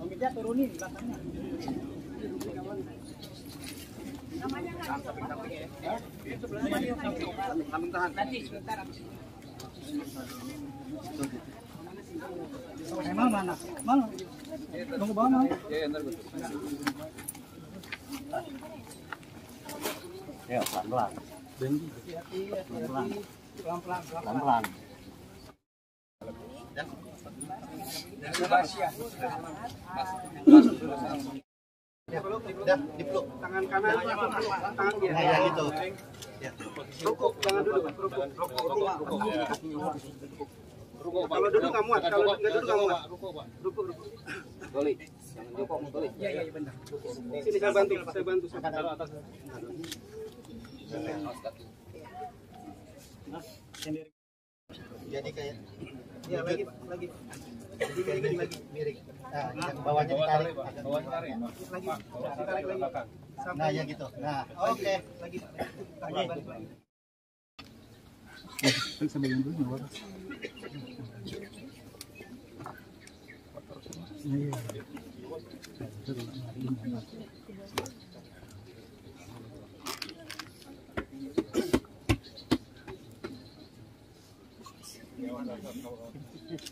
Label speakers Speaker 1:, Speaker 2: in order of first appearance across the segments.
Speaker 1: Komitnya turunin belakangnya. Namanya tahan. Nanti sebentar. Mana? Mana? Tunggu bawah mana? Ya, ntar gue. Ya, pelan-pelan. Pelan-pelan.
Speaker 2: Udah, dipeluk. Tangan kanan, tangan kiri. Ya, gitu. Ya. Rukuk, jangan duduk. Rukuk. Kalau duduk nggak muat, kalau nggak duduk nggak muat. Rukuk.
Speaker 1: Goli. Jangan jongkok, Goli. Iya, bentar.
Speaker 2: Sini saya bantu. Jadi kayak ya lagi. Jadi kayak gini lagi miring. Nah, yang bawahnya ditarik. Lagi. Nah, ya gitu. Nah, oke. Lagi.
Speaker 1: Sambil yang dulu.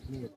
Speaker 1: Iya.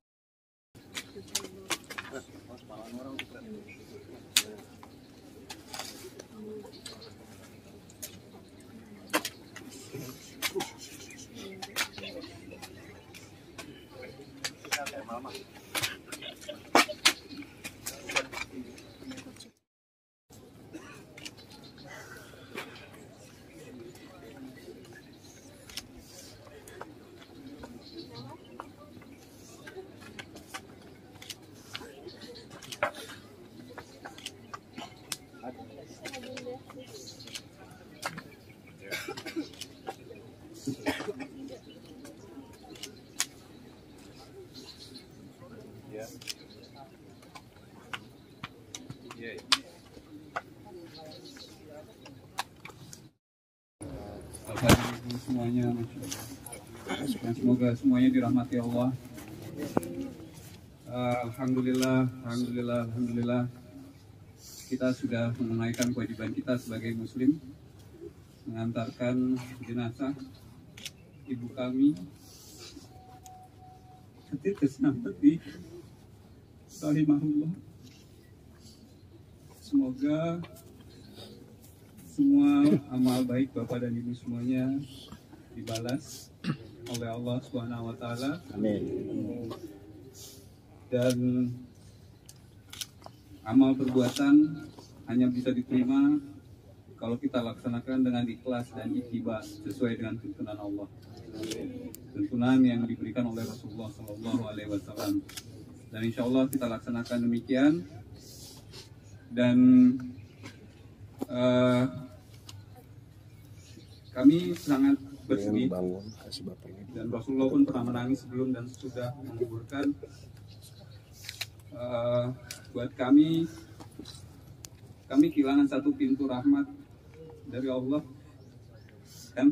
Speaker 1: Semuanya, dan semoga semuanya dirahmati Allah. Alhamdulillah kita sudah menunaikan kewajiban kita sebagai muslim, mengantarkan jenazah ibu kami ketika sampai di rahimahullah. Semoga semua amal baik Bapak dan Ibu semuanya dibalas oleh Allah Subhanahu wa taala. Amin. Dan amal perbuatan hanya bisa diterima kalau kita laksanakan dengan ikhlas dan ittiba sesuai dengan tuntunan Allah. Tuntunan yang diberikan oleh Rasulullah SAW. Dan insya Allah kita laksanakan demikian. Dan kami sangat bersedih, dan Rasulullah pun pernah menangis sebelum dan sesudah menguburkan. Buat kami kehilangan satu pintu rahmat dari Allah, kan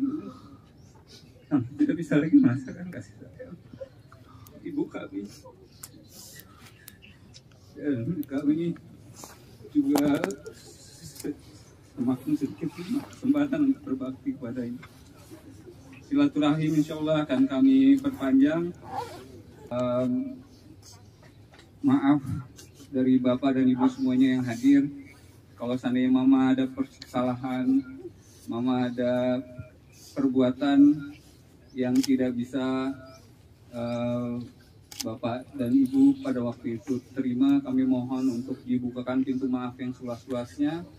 Speaker 1: tidak bisa lagi merasakan kasih sayang ibu kami, dan kami juga semakin sedikit kesempatan untuk berbakti kepada ibu. Silaturahim insya Allah akan kami perpanjang. Maaf dari Bapak dan Ibu semuanya yang hadir. Kalau seandainya Mama ada kesalahan, Mama ada perbuatan yang tidak bisa Bapak dan Ibu pada waktu itu terima, kami mohon untuk dibukakan pintu maaf yang seluas-luasnya.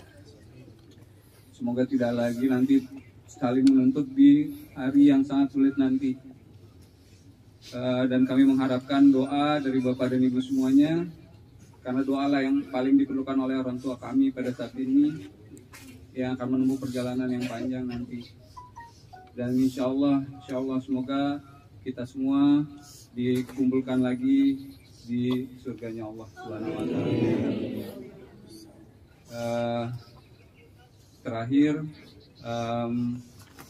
Speaker 1: Semoga tidak lagi nanti saling menuntut di hari yang sangat sulit nanti. Dan kami mengharapkan doa dari Bapak dan Ibu semuanya, karena doalah yang paling diperlukan oleh orang tua kami pada saat ini, yang akan menempuh perjalanan yang panjang nanti. Dan insya Allah semoga kita semua dikumpulkan lagi di surganya Allah Subhanahu wa taala. Terakhir,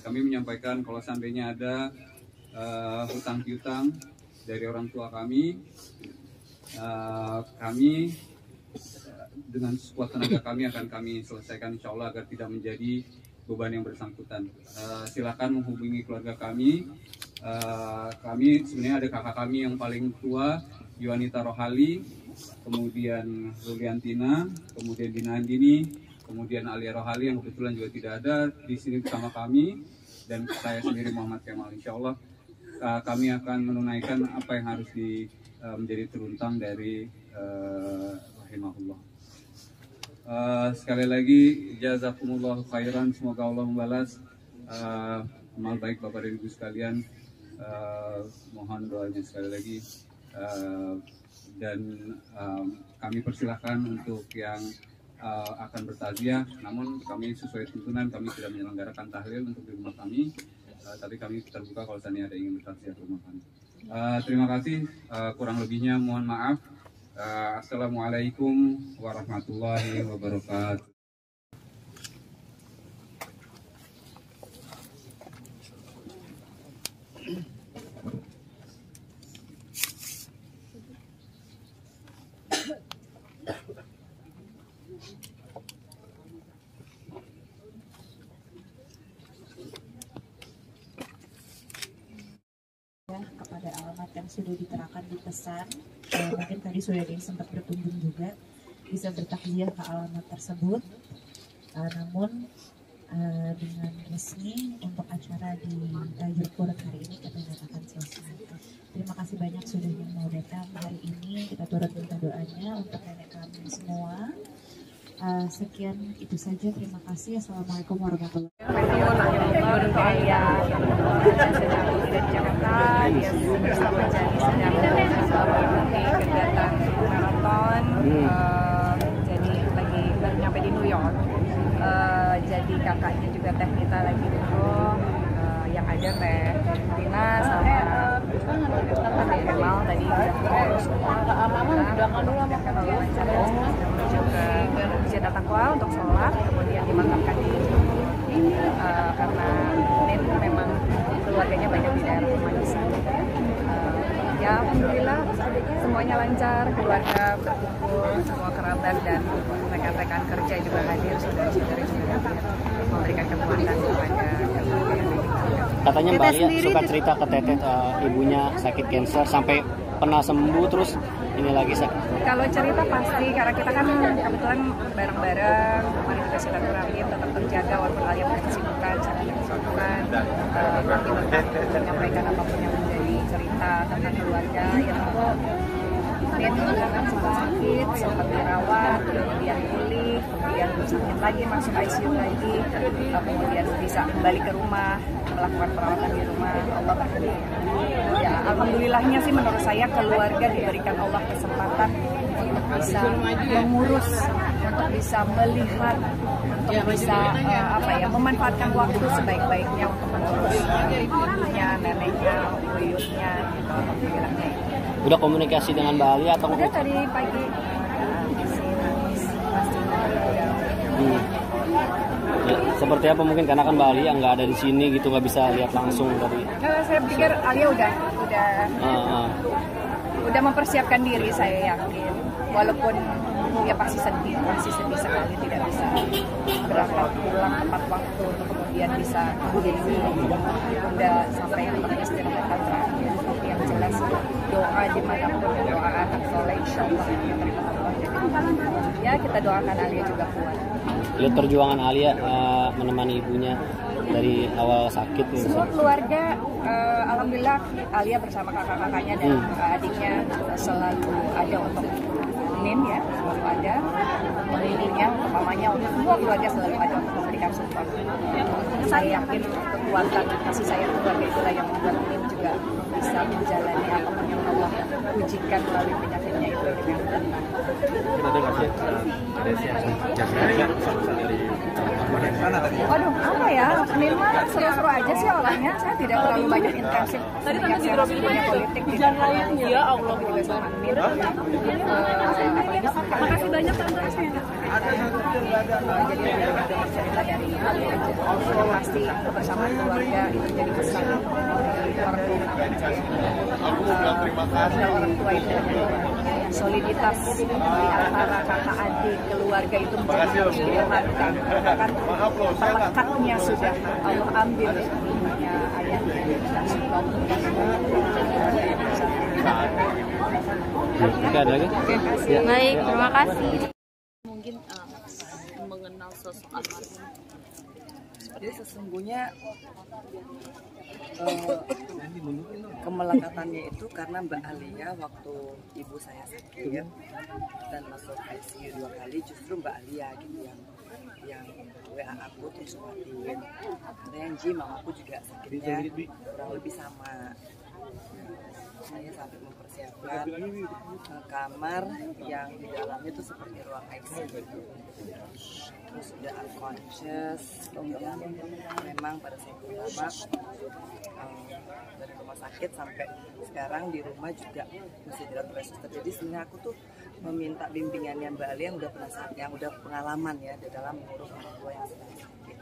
Speaker 1: kami menyampaikan kalau seandainya ada hutang piutang dari orang tua kami, Kami dengan sekuat tenaga kami akan kami selesaikan insya Allah agar tidak menjadi beban yang bersangkutan. Silakan menghubungi keluarga kami. Kami sebenarnya ada kakak kami yang paling tua, Yuanita Rohali, kemudian Ruliantina, kemudian Dina Andini, kemudian Alia Rohali yang kebetulan juga tidak ada di sini bersama kami, dan saya sendiri Muhammad Kemal. Insya Allah kami akan menunaikan apa yang harus menjadi teruntang dari rahimahullah. Sekali lagi jazakumullah khairan, semoga Allah membalas amal baik Bapak dan Ibu sekalian. Mohon doanya sekali lagi, dan kami persilahkan untuk yang akan bertaziah, namun kami sesuai tuntunan kami tidak menyelenggarakan tahlil untuk di rumah kami, tapi kami terbuka kalau seandainya ada ingin bertaziah di rumah kami. Terima kasih, kurang lebihnya mohon maaf. Assalamualaikum warahmatullahi wabarakatuh.
Speaker 3: Kepada alamat yang sudah diterangkan di pesan, mungkin tadi sudah sempat berkunjung juga, bisa bertakziah ke alamat tersebut. Namun dengan resmi untuk acara di Jurpur hari ini kita nyatakan selesai. Terima kasih banyak sudah yang mau datang hari ini. Kita turut minta doanya untuk nenek kami semua. Sekian itu saja, terima kasih. Assalamualaikum warahmatullahi
Speaker 4: Wabarakatuh. Dia sedang di Jakarta, dia bersama Jani sedang mengikuti kegiatan maraton. Jadi lagi baru nyampe di New York. Jadi kakaknya juga Teh Nita lagi umroh. Yang ada Teh Tina sama Teh Kemal tadi urus juga Masjid At-Taqwa untuk sholat, kemudian dimakamkan di karena Nen memang keluarganya banyak di daerah Manisa. Ya alhamdulillah semuanya lancar, keluarga berkumpul, semua kerabat dan rekan-rekan kerja juga hadir, saudara-saudari juga hadir memberikan kekuatan kepada
Speaker 5: katanya Mbak Alia suka cerita ke Teteh, ibunya sakit kanker sampai pernah sembuh terus ini lagi sakit. Kalau
Speaker 4: cerita pasti, karena kita kan kebetulan bareng-bareng, kemarin juga silaturahim tetap terjaga walaupun Alia punya kesibukan, saya punya kesibukan. Kami tetap menyampaikan apapun yang menjadi cerita tentang keluarga. Ya tentu dia kan sempat sakit, sempat dirawat, kemudian pulih, kemudian sakit lagi, masuk ICU lagi, kemudian bisa kembali ke rumah, melakukan perawatan di rumah. Allah berkati. Ya alhamdulillahnya sih menurut saya keluarga diberikan Allah kesempatan untuk bisa mengurus, untuk bisa melihat, untuk bisa memanfaatkan waktu sebaik-baiknya untuk mengurus ibunya, neneknya, buyutnya, gitu. Alhamdulillahnya.
Speaker 5: Udah komunikasi dengan Mbak Alia atau?
Speaker 4: Udah tadi pagi.
Speaker 5: Ya, seperti apa mungkin karena kan Mbak Alia nggak ada di sini gitu, nggak bisa lihat langsung tadi.
Speaker 4: Saya pikir Alia udah mempersiapkan diri, saya yakin. Walaupun ya pasti sedih sekali tidak bisa berangkat pulang tepat waktu untuk kemudian bisa udah sampai yang beristirahat terakhir. Yang jelas doa dimanapun, doa anak soleh insya Allah diterima Allah. Ya kita doakan Alia juga kuat.
Speaker 5: Lihat perjuangan Alia menemani ibunya dari awal sakit.
Speaker 4: Semua keluarga, alhamdulillah Alia bersama kakak-kakaknya dan adiknya selalu ada untuk Nin ya, selalu ada melindunginya, untuk mamanya, untuk semua keluarga selalu ada untuk memberikan support. Saya yakin kekuatan kasih sayang keluarga itulah yang membuat Nin juga bisa menjalani apapun yang Allah ujikan melalui penyakitnya itu dengan tenang. Waduh, apa ya? Nin mah seru-seru aja sih orangnya. Saya tidak terlalu banyak intensif. Tadi tentang saya masih punya politik di dalamnya. Ya Allah, juga sama Nin. Makasih banyak Tante. Jadi dengar cerita dari Alia aja. Pasti kebersamaan keluarga itu jadi pesan orang tua. Orang tua itu soliditas di antara kakak adik keluarga itu menjadi harus diamankan. Bahkan pelekatnya sudah Allah ambil hanya ayahnya dan sebelum
Speaker 5: Ada lagi?
Speaker 6: Baik, terima kasih. Mungkin mengenal sosok almarhum.
Speaker 7: Jadi sesungguhnya kemelekatannya itu karena Mbak Alia waktu ibu saya sakit dan masuk ICU 2 kali, justru Mbak Alia gitu yang WA aku terus ngatin. Karena yang mamaku juga sakitnya kurang lebih sama. Saya sampai mempersiapkan kamar yang di dalamnya itu seperti ruang ICU, terus udah unconscious. Memang pada saat pertama dari rumah sakit sampai sekarang di rumah juga masih dirawat oleh suster. Jadi sebenarnya aku tuh meminta bimbingannya Mbak Ali yang udah pengalaman ya di dalam mengurus orang tua yang sedang sakit.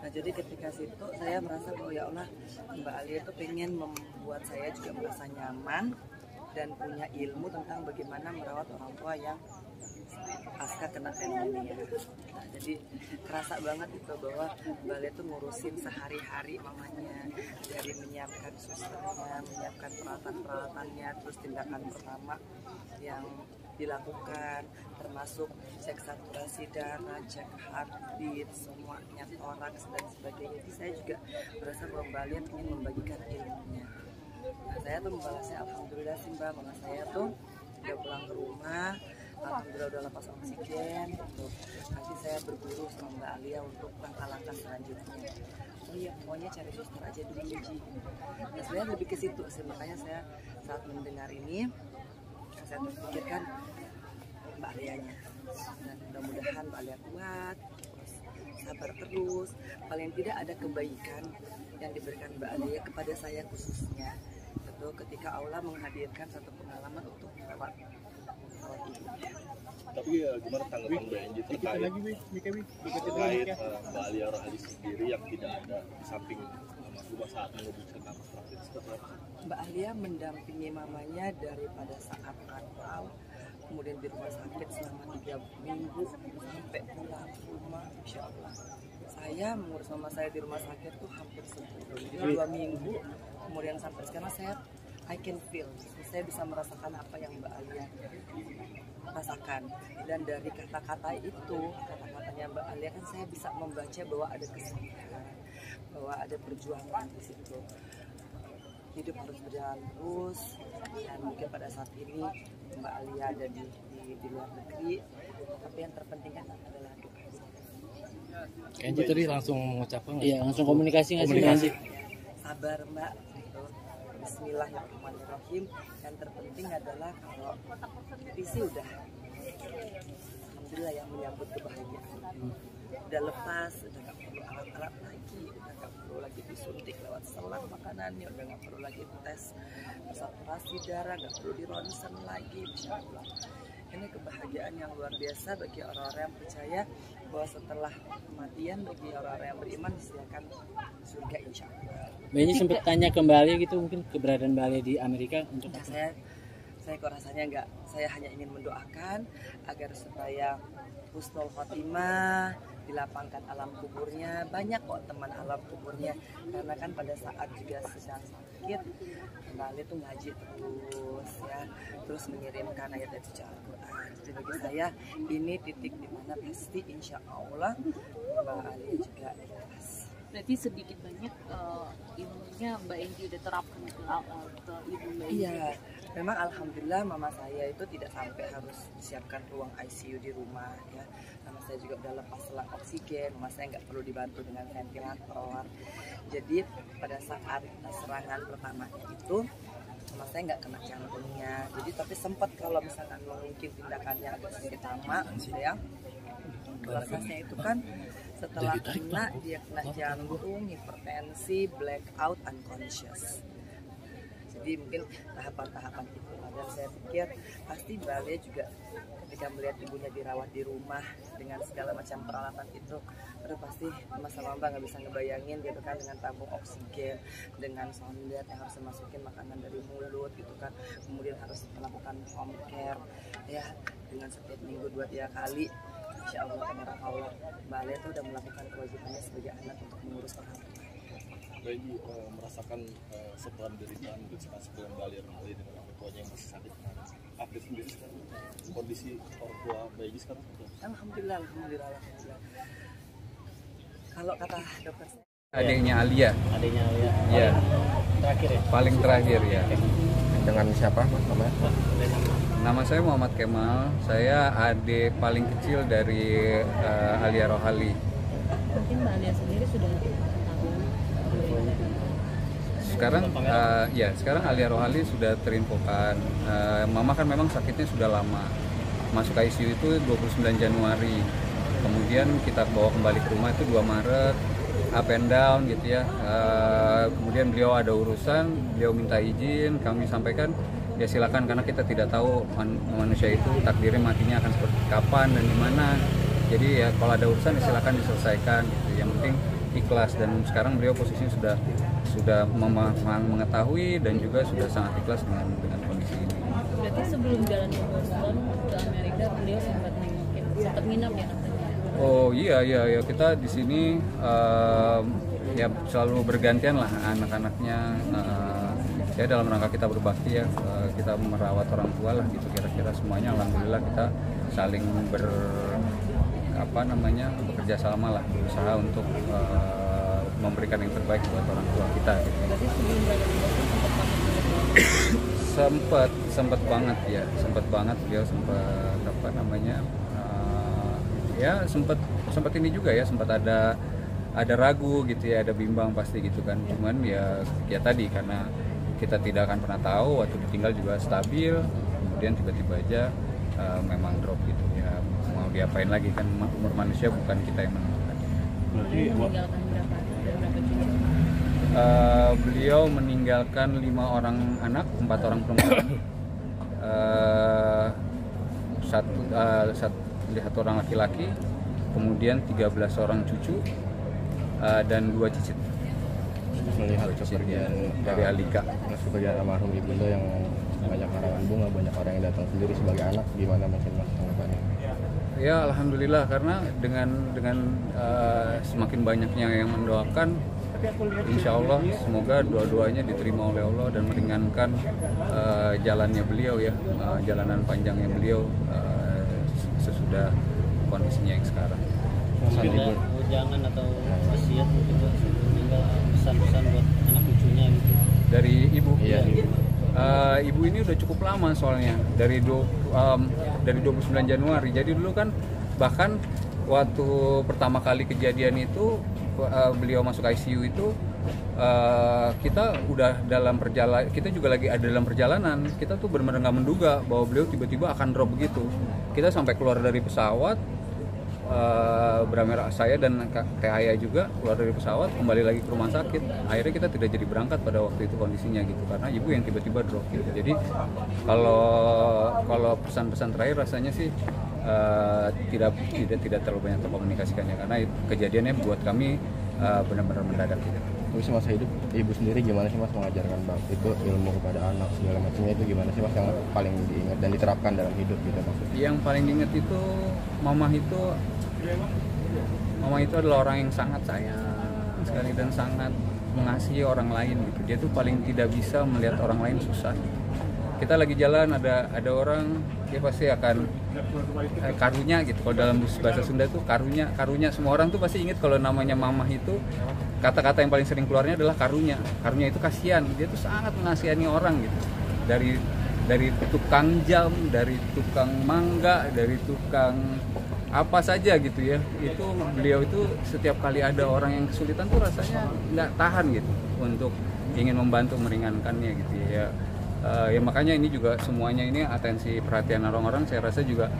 Speaker 7: Nah jadi ketika situ saya merasa bahwa ya Allah, Mbak Ali itu pengen membuat saya juga merasa nyaman dan punya ilmu tentang bagaimana merawat orang tua yang pasca kena pneumonia. Nah, jadi kerasa banget itu bahwa Mbak Ali itu ngurusin sehari-hari mamanya, dari menyiapkan susternya, menyiapkan peralatan-peralatannya, terus tindakan pertama yang dilakukan termasuk cek saturasi darah, cek heartbeat, semuanya, toraks dan sebagainya. Jadi saya juga merasa bahwa Mbak Ali ingin membagikan ilmunya. Nah, saya tuh membalasnya alhamdulillah sih Mbak, mama saya tuh udah pulang ke rumah, alhamdulillah udah lepas oksigen gitu. Nanti saya berburu sama Mbak Alia untuk langkah-langkah selanjutnya. Oh iya, pokoknya cari suster aja dulu Ji. Nah, saya lebih ke situ sih, makanya saya saat mendengar ini saya terpikirkan Mbak Alianya, dan mudah-mudahan Mbak Alia kuat, terus sabar terus. Paling tidak ada kebaikan yang diberikan Mbak Alia kepada saya khususnya, itu ketika Allah menghadirkan satu pengalaman untuk merawat ibu.
Speaker 8: Tapi gimana tanggapan Mbak Enji terkait Mbak Alia Rohali sendiri yang tidak ada di samping rumah saat menuju kamar praktis seperti apa?
Speaker 7: Mbak Alia mendampingi mamanya daripada saat awal, kemudian di rumah sakit selama 3 minggu sampai pulang ke rumah. Insya Allah saya mengurus mama saya di rumah sakit tuh hampir sebulan, 2 minggu, kemudian sampai sekarang I can feel, saya bisa merasakan apa yang Mbak Alia rasakan. Dan dari kata-kata itu, kata-katanya Mbak Alia kan saya bisa membaca bahwa ada kesedihan, bahwa ada perjuangan di situ. Hidup harus berjalan terus, dan mungkin pada saat ini Mbak Alia ada di luar negeri, tapi yang terpenting kan adalah doa.
Speaker 5: Kenji tadi langsung mengucapkan, iya langsung komunikasi nggak sih?
Speaker 7: Sabar Mbak, gitu. Bismillahirrahmanirrahim. Yang terpenting adalah kalau visi udah, alhamdulillah yang menyambut kebahagiaan. Udah lepas, udah nggak perlu alat-alat lagi, udah nggak perlu lagi disuntik lewat selang makanannya, udah nggak perlu lagi tes saturasi darah, nggak perlu di ronsen lagi. Insya Allah ini kebahagiaan yang luar biasa bagi orang-orang yang percaya bahwa setelah kematian bagi orang-orang yang beriman disediakan surga insya Allah.
Speaker 5: Mbak ini sempat tanya ke Mbak Alia gitu, mungkin keberadaan Mbak Alia di Amerika untuk apa?
Speaker 7: Saya kok rasanya enggak, saya hanya ingin mendoakan agar supaya husnul khotimah, dilapangkan alam kuburnya. Banyak kok teman alam kuburnya, karena kan pada saat juga sedang sakit Mbak Alia tuh ngaji terus ya, terus mengirimkan ayat-ayat suci Al-Quran. Jadi bagi saya ini titik dimana pasti insya Allah Mbak Alia juga ikhlas.
Speaker 6: Berarti sedikit banyak ilmunya Mbak Enji udah terapkan ke ibu Mbak Enji.
Speaker 7: Iya, memang alhamdulillah mama saya itu tidak sampai harus disiapkan ruang ICU di rumah ya. Mama saya juga udah lepas selang oksigen, mama saya nggak perlu dibantu dengan ventilator. Jadi pada saat serangan pertama itu mama saya nggak kena jantungnya. Jadi tapi sempat kalau misalkan mungkin tindakannya agak sedikit lama gitu ya. Prosesnya itu kan setelah kena dia kena jantung, hipertensi, blackout, unconscious. Jadi mungkin tahapan-tahapan itu, dan saya pikir pasti Mbak Alia juga ketika melihat ibunya dirawat di rumah dengan segala macam peralatan itu, aduh pasti Mas sama Mbak nggak bisa ngebayangin gitu kan, dengan tabung oksigen, dengan sondet yang harus masukin makanan dari mulut gitu kan, kemudian harus melakukan home care ya, dengan setiap minggu 2-3 kali. Insya Allah tabarakallah Mbak Alia tuh udah melakukan kewajibannya sebagai anak untuk mengurus orang tua.
Speaker 8: Mbak Egi merasakan sependeritaan dan sebelum Mbak Alia dengan orang tuanya yang masih sakit. Update sendiri sekarang kondisi orang tua Mbak Egi sekarang?
Speaker 7: Alhamdulillah. Kalau kata dokter
Speaker 1: Adiknya Alia. Ya.
Speaker 5: Terakhir ya.
Speaker 1: Paling terakhir ya.
Speaker 9: Dengan siapa Mas namanya?
Speaker 1: Nama saya Muhammad Kemal. Saya adik paling kecil dari Alia Rohali.
Speaker 6: Mungkin Mbak Alia sendiri sudah tahu.
Speaker 1: Sekarang Alia Rohali sudah terinfokan. Mama kan memang sakitnya sudah lama. Masuk ICU itu 29 Januari. Kemudian kita bawa kembali ke rumah itu 2 Maret. Up and down gitu ya. Kemudian beliau ada urusan, beliau minta izin, kami sampaikan ya silakan, karena kita tidak tahu manusia itu takdirnya matinya akan seperti kapan dan di mana. Jadi ya kalau ada urusan ya silakan diselesaikan gitu. Yang penting ikhlas, dan sekarang beliau posisinya sudah mengetahui dan juga sudah sangat ikhlas dengan kondisi ini.
Speaker 6: Berarti sebelum jalan ke Boston ke Amerika beliau sempat nginap ya katanya.
Speaker 1: Oh iya, kita di sini ya selalu bergantian lah anak-anaknya. Ya dalam rangka kita berbakti ya, kita merawat orang tua lah gitu, kira-kira semuanya alhamdulillah kita saling bekerja sama lah, berusaha untuk memberikan yang terbaik buat orang tua kita gitu.
Speaker 6: Berarti sebelum jalan ke Boston
Speaker 1: sempat banget beliau sempat ini juga ya, sempat ada ragu gitu ya, ada bimbang pasti gitu kan. Cuman ya tadi karena kita tidak akan pernah tahu, waktu ditinggal juga stabil, kemudian tiba-tiba aja memang drop gitu ya. Mau diapain lagi kan, umur manusia bukan kita yang menentukan.
Speaker 6: meninggalkan berapa cucu?
Speaker 1: Beliau meninggalkan 5 orang anak, 4 orang perempuan, satu orang laki-laki, kemudian 13 orang cucu, dan 2 cicit.
Speaker 9: Melihat kepergian
Speaker 1: dari Alika,
Speaker 9: kepergian almarhum ibunda yang banyak karangan bunga, banyak orang yang datang sendiri sebagai anak, gimana mungkin Mas tanggapannya?
Speaker 1: Ya alhamdulillah, karena dengan semakin banyaknya yang mendoakan, insya Allah semoga doa-doanya diterima oleh Allah dan meringankan jalannya beliau ya, jalanan panjangnya beliau sesudah kondisinya yang sekarang.
Speaker 5: Ada ujangan atau wasiat mungkin tinggal pesan-pesan buat anak cucunya gitu
Speaker 1: dari ibu?
Speaker 9: Iya.
Speaker 1: Ibu ini udah cukup lama soalnya, dari 29 Januari. Jadi dulu kan bahkan waktu pertama kali kejadian itu beliau masuk ICU itu kita udah dalam perjalanan, kita juga lagi ada dalam perjalanan. Kita tuh benar-benar nggak menduga bahwa beliau tiba-tiba akan drop begitu. Kita sampai keluar dari pesawat, saya dan Teh Aya juga keluar dari pesawat, kembali lagi ke rumah sakit. Akhirnya kita tidak jadi berangkat pada waktu itu kondisinya gitu, karena ibu yang tiba-tiba drop gitu. Jadi kalau pesan-pesan terakhir rasanya sih tidak terlalu banyak terkomunikasikannya, karena kejadiannya buat kami benar-benar mendadak gitu.
Speaker 9: Terus masa hidup ibu sendiri gimana sih Mas mengajarkan Bang itu ilmu kepada anak segala macamnya, itu gimana sih Mas yang paling diingat dan diterapkan dalam hidup gitu maksudnya?
Speaker 1: Yang paling diingat itu Mama itu adalah orang yang sangat sayang sekali dan sangat mengasihi orang lain gitu. Dia tuh paling tidak bisa melihat orang lain susah. Kita lagi jalan ada orang, dia pasti akan karunya gitu. Kalau dalam bahasa Sunda tuh karunya, semua orang tuh pasti ingat kalau namanya Mamah itu, kata-kata yang paling sering keluarnya adalah karunya. Karunya itu kasihan, dia tuh sangat mengasihani orang gitu. Dari tukang jam, dari tukang mangga, dari tukang apa saja gitu ya, itu beliau itu setiap kali ada orang yang kesulitan tuh rasanya nggak tahan gitu untuk ingin membantu meringankannya gitu ya. Ya makanya ini juga semuanya ini atensi perhatian orang-orang, saya rasa juga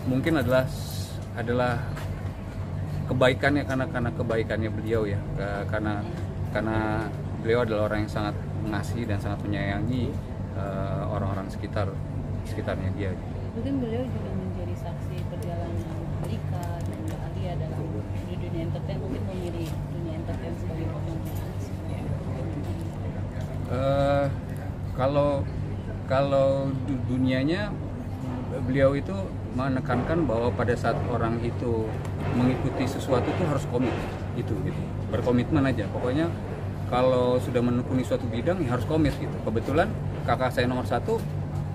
Speaker 1: mungkin adalah kebaikannya, karena kebaikannya beliau ya, karena beliau adalah orang yang sangat mengasihi dan sangat menyayangi orang-orang sekitar sekitarnya dia.
Speaker 6: Mungkin beliau juga menjadi saksi perjalanan Alika dan Alia dalam di dunia entertain, mungkin memilih dunia entertain sebagai pekerjaan.
Speaker 1: Kalau dunianya, beliau itu menekankan bahwa pada saat orang itu mengikuti sesuatu itu harus komit, gitu. Berkomitmen aja. Pokoknya kalau sudah menekuni suatu bidang ya harus komit gitu. Kebetulan kakak saya nomor 1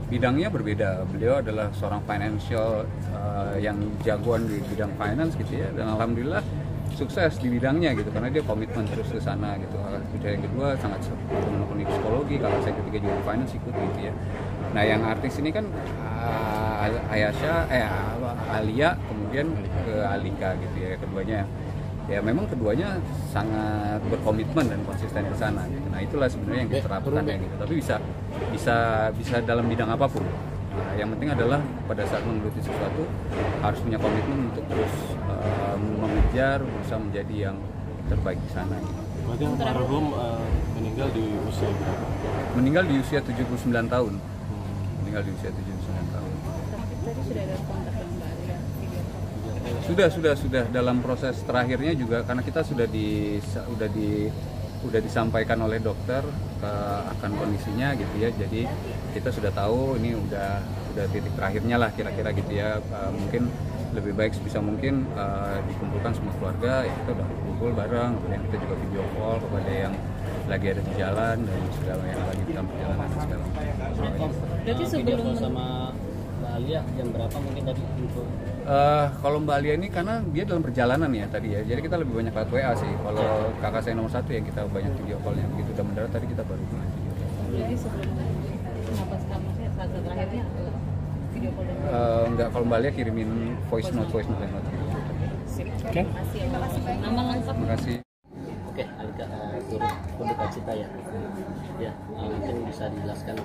Speaker 1: bidangnya berbeda. Beliau adalah seorang financial yang jagoan di bidang finance gitu ya, dan alhamdulillah sukses di bidangnya gitu karena dia komitmen terus ke sana gitu. Kakak yang kedua sangat menekuni psikologi, kakak saya ketiga juga di finance ikut gitu ya. Nah yang artis ini kan Alia kemudian ke Alika gitu ya, keduanya ya memang keduanya sangat berkomitmen dan konsisten ke sana gitu. Nah itulah sebenarnya yang diterapkan ya gitu. Tapi bisa dalam bidang apapun. Nah, yang penting adalah pada saat menggeluti sesuatu harus punya komitmen untuk terus mengejar, berusaha menjadi yang terbaik di sana.
Speaker 8: Berarti almarhum meninggal di usia berapa?
Speaker 1: Meninggal di usia 79 tahun. Meninggal di usia 79 tahun.
Speaker 6: Tadi sudah ada kontak dengan Mbak Alia video?
Speaker 1: Sudah dalam proses terakhirnya juga karena kita sudah disampaikan oleh dokter akan kondisinya gitu ya. Jadi kita sudah tahu ini udah titik terakhirnya lah kira-kira gitu ya. Mungkin lebih baik sebisa mungkin dikumpulkan semua keluarga ya, kita udah kumpul bareng, kemudian kita juga video call kepada yang lagi ada di jalan dan segala yang lagi dalam perjalanan segala macam.
Speaker 6: Berarti sebelum
Speaker 5: sama Mbak Alia jam berapa mungkin tadi info?
Speaker 1: Kalau Mbak Alia ini karena dia dalam perjalanan ya tadi ya, jadi kita lebih banyak lewat WA sih. Kalau kakak saya nomor 1 yang kita banyak video callnya, begitu udah mendarat tadi kita baru video call.
Speaker 6: Jadi sebelum nafas kamusnya saat terakhirnya video call dengan
Speaker 1: Enggak, kalau Mbak Alia kirimin voice note gitu.
Speaker 6: Oke. Terima kasih banyak. Nama lengkap.
Speaker 1: Terima kasih.
Speaker 5: Oke, Alika, turut berduka cita ya. Ya, mungkin bisa dijelaskan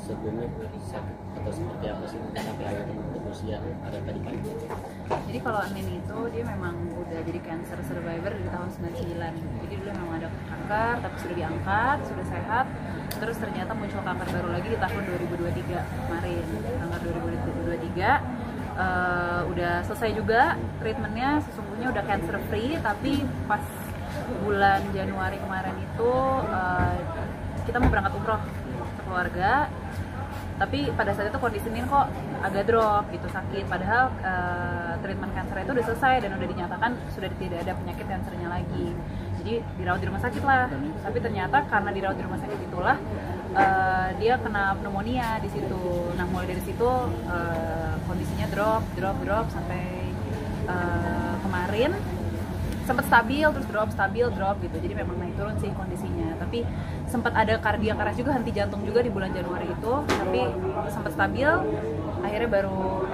Speaker 5: sebelumnya sakit atau seperti apa sih sampai akhirnya untuk usia ada tadi pagi.
Speaker 4: Jadi kalau Anin itu dia memang udah jadi cancer survivor dari tahun 99. Jadi dulu memang ada kanker tapi sudah diangkat, sudah sehat. Terus ternyata muncul kanker baru lagi di tahun 2023 kemarin. Kanker 2023 udah selesai juga treatmentnya, sesungguhnya udah cancer free, tapi pas bulan Januari kemarin itu kita mau berangkat umroh sekeluarga, tapi pada saat itu kondisi Nin kok agak drop gitu, sakit, padahal treatment kanker itu udah selesai dan udah dinyatakan sudah tidak ada penyakit kansernya lagi. Jadi dirawat di rumah sakit lah, tapi ternyata karena dirawat di rumah sakit itulah dia kena pneumonia di situ. Nah mulai dari situ kondisinya drop sampai kemarin sempat stabil, terus drop gitu. Jadi memang naik turun sih kondisinya. Tapi sempat ada kardiak keras juga, henti jantung juga di bulan Januari itu. Tapi sempat stabil, akhirnya baru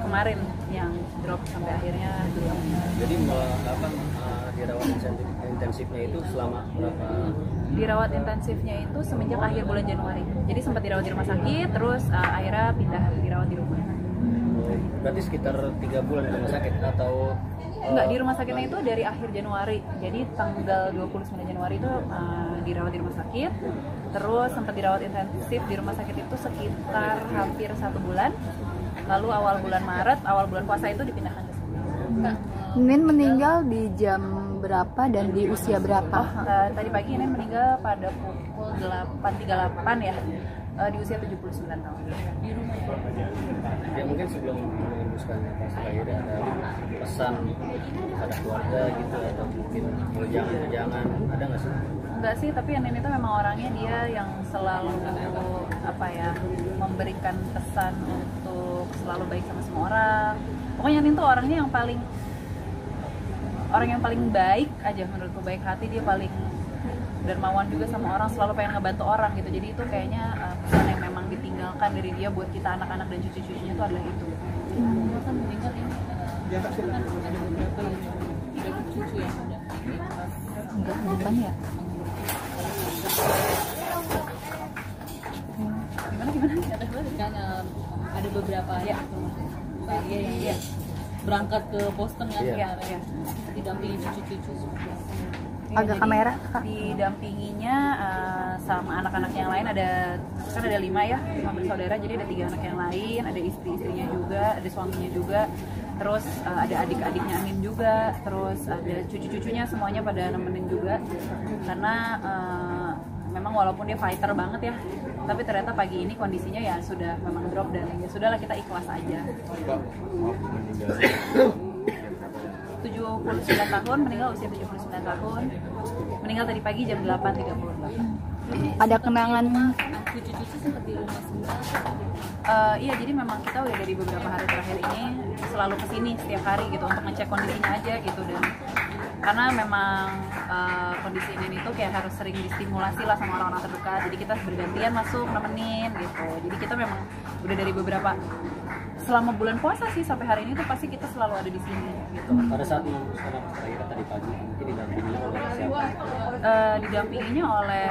Speaker 4: kemarin yang drop sampai akhirnya drop.
Speaker 5: Jadi dirawat intensifnya itu selama berapa?
Speaker 4: Dirawat intensifnya itu semenjak akhir bulan Januari. Jadi sempat dirawat di rumah sakit, terus akhirnya pindah dirawat di rumah.
Speaker 5: Berarti sekitar 3 bulan di rumah sakit atau
Speaker 4: enggak, di rumah sakitnya itu dari akhir Januari. Jadi tanggal 29 Januari itu dirawat di rumah sakit. Terus sempat dirawat intensif di rumah sakit itu sekitar hampir 1 bulan. Lalu awal bulan Maret, awal bulan puasa itu dipindahkan ke sini.
Speaker 10: Nin meninggal di jam berapa dan di usia berapa?
Speaker 4: Tadi pagi Nin meninggal pada pukul 8.38 ya. Di usia 79 tahun. Di rumah.
Speaker 5: Ya mungkin sebelum memutuskan nafas terakhir ada pesan pada keluarga gitu atau mungkin jangan ada nggak sih?
Speaker 4: Enggak sih, tapi Nin itu memang orangnya dia yang selalu memberikan pesan untuk selalu baik sama semua orang. Pokoknya Nin tuh orangnya yang paling baik aja menurutku, baik hati, dia paling dermawan juga sama orang, selalu pengen ngebantu orang gitu. Jadi itu kayaknya pesan yang memang ditinggalkan dari dia buat kita anak-anak dan cucu-cucunya itu adalah itu.
Speaker 6: kan meninggal ini ada beberapa cucu yang ada
Speaker 4: enggak depan ya. Gimana?
Speaker 6: Kan ada beberapa ya berangkat ke Boston kan ya. Didampingi cucu-cucu.
Speaker 10: agak
Speaker 4: jadi
Speaker 10: kamera, Kak.
Speaker 4: didampinginya sama anak-anak yang lain, ada 5 ya, 5 bersaudara, jadi ada 3 anak yang lain, ada istri-istrinya juga, ada suaminya juga, terus ada adik-adiknya Anin juga, terus ada cucu-cucunya, semuanya pada nemenin juga, karena memang walaupun dia fighter banget ya, tapi ternyata pagi ini kondisinya ya sudah memang drop, dan ya sudahlah, kita ikhlas aja. 79 tahun, meninggal usia 79 tahun, meninggal tadi pagi jam 8.38.
Speaker 10: Ada kenangan?
Speaker 6: Cucu-cucu sempat di rumah semua.
Speaker 4: Iya, jadi memang kita udah dari beberapa hari terakhir ini selalu kesini setiap hari gitu untuk ngecek kondisinya aja gitu, dan karena memang kondisi ini tuh kayak harus sering distimulasi lah sama orang-orang terdekat, jadi kita bergantian masuk nemenin gitu. Jadi kita memang udah dari beberapa, selama bulan puasa sih sampai hari ini tuh pasti kita selalu ada di sini gitu.
Speaker 5: Pada saat sholat terakhir tadi pagi mungkin didampingi oleh siapa?
Speaker 4: Didampinginya oleh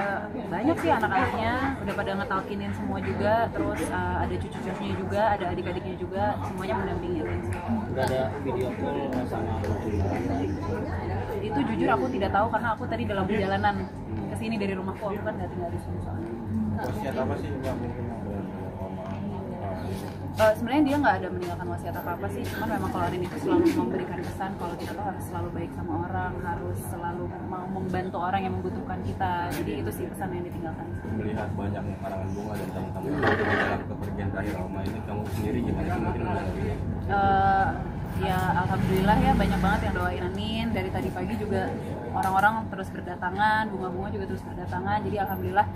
Speaker 4: banyak sih anak-anaknya, udah pada ngetalkinin semua juga, terus ada cucu-cucunya juga, ada adik-adiknya juga, semuanya mendampingin.
Speaker 5: Udah ada video call sama
Speaker 4: itu jujur aku tidak tahu, karena aku tadi dalam perjalanan ke sini dari rumahku, aku kan nggak tinggal di sini soalnya.
Speaker 9: Wasiat apa sih yang mungkin
Speaker 4: sebenarnya dia nggak ada meninggalkan wasiat apa-apa sih, cuman memang kalau Anin itu selalu memberikan pesan kalau kita tuh harus selalu baik sama orang, harus selalu mau membantu orang yang membutuhkan kita. Jadi itu sih pesan yang ditinggalkan.
Speaker 9: Melihat banyak karangan bunga dan tamu-tamu dalam kepergian terakhir Oma ini, kamu sendiri gimana sih mungkin menanggapinya?
Speaker 4: Ya alhamdulillah ya, banyak banget yang doain Anin. Dari tadi pagi juga orang-orang terus berdatangan, bunga-bunga juga terus berdatangan. Jadi alhamdulillah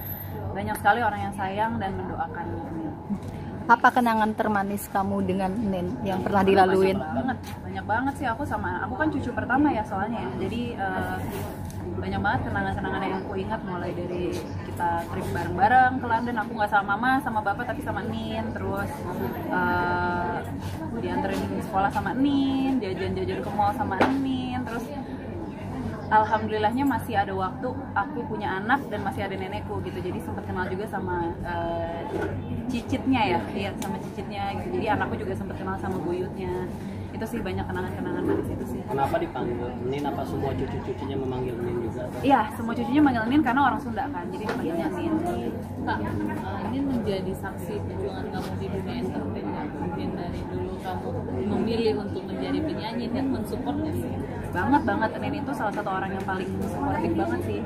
Speaker 4: banyak sekali orang yang sayang dan mendoakan Anin.
Speaker 10: Apa kenangan termanis kamu dengan Nen yang pernah dilaluin?
Speaker 4: Banyak banget sih. Aku kan cucu pertama ya soalnya ya. Jadi banyak banget kenangan-kenangan yang aku ingat, mulai dari kita trip bareng-bareng ke London. Aku nggak sama mama, sama bapak, tapi sama Nin. Terus dianterin sekolah sama Nin, jajan-jajan ke mall sama Nin. Terus alhamdulillahnya masih ada waktu, aku punya anak dan masih ada nenekku gitu, jadi sempat kenal juga sama cicitnya ya, iya sama cicitnya gitu. Jadi anakku juga sempat kenal sama buyutnya. Itu sih banyak kenangan-kenangan manis itu sih.
Speaker 5: Kenapa dipanggil Nin? Apa semua cucu-cucunya memanggil Nin juga?
Speaker 4: Iya, semua cucunya manggil Nin karena orang Sunda kan, jadi panggilnya Nin.
Speaker 6: Kak, ini menjadi saksi perjuangan kamu di dunia entertainment. Mungkin dari dulu kamu memilih untuk menjadi penyanyi dan mensupport ya sih? Banget. Nin itu salah satu orang yang paling supportif banget sih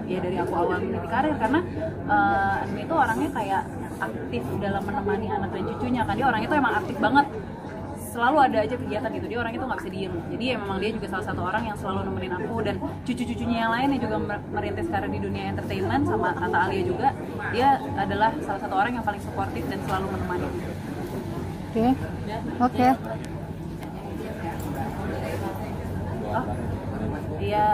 Speaker 6: dari aku awal meniti karir, karena Nin itu orangnya kayak aktif dalam menemani anak dan cucunya kan. Dia orang itu emang aktif banget, selalu ada aja kegiatan gitu. Dia orang itu nggak bisa diem. Jadi ya memang dia juga salah satu orang yang selalu nemenin aku, dan cucu-cucunya yang lain yang juga merintis karir di dunia entertainment, sama Tante Alia juga. Dia adalah salah satu orang yang paling suportif dan selalu menemani.
Speaker 10: Oke.
Speaker 4: Iya,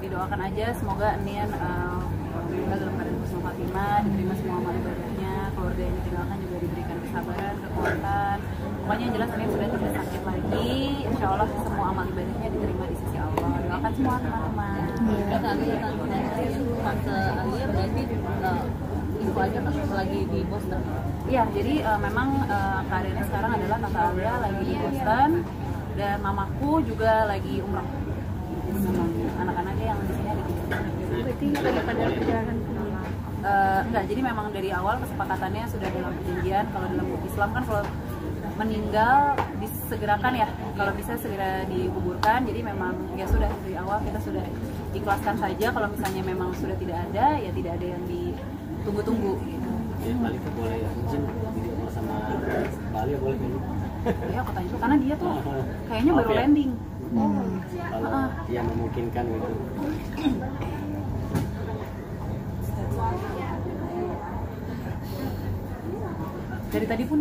Speaker 4: didoakan aja semoga Nin meninggal dalam keadaan husnul khotimah, diterima semua amal ibadahnya, keluarga yang ditinggalkan juga diberikan kesabaran, kekuatan. Pokoknya yang jelas Nin sudah tidak sakit lagi. Insya Allah semua amal ibadahnya diterima di sisi Allah. Doakan semua teman-teman.
Speaker 6: Kata Alia, Tante Alia berarti info aja lagi di Boston.
Speaker 4: Iya, jadi memang keadaannya sekarang adalah Tante Alia lagi di Boston, dan mamaku juga lagi umroh. Anak-anaknya yang di sini ada di sini.
Speaker 10: Berarti lagi pada perjalanan
Speaker 4: enggak, jadi memang dari awal kesepakatannya sudah dalam perjanjian. Kalau dalam Islam kan kalau meninggal disegerakan ya, kalau bisa segera dikuburkan. Jadi memang ya sudah dari awal kita sudah ikhlaskan saja. Kalau misalnya memang sudah tidak ada, ya tidak ada yang ditunggu-tunggu gitu.
Speaker 5: Ya, Malika boleh izin video sama Bali ya, boleh dulu.
Speaker 4: Ya aku tanya itu karena dia tuh kayaknya baru landing.
Speaker 5: Kalau dia memungkinkan gitu.
Speaker 4: Dari tadi pun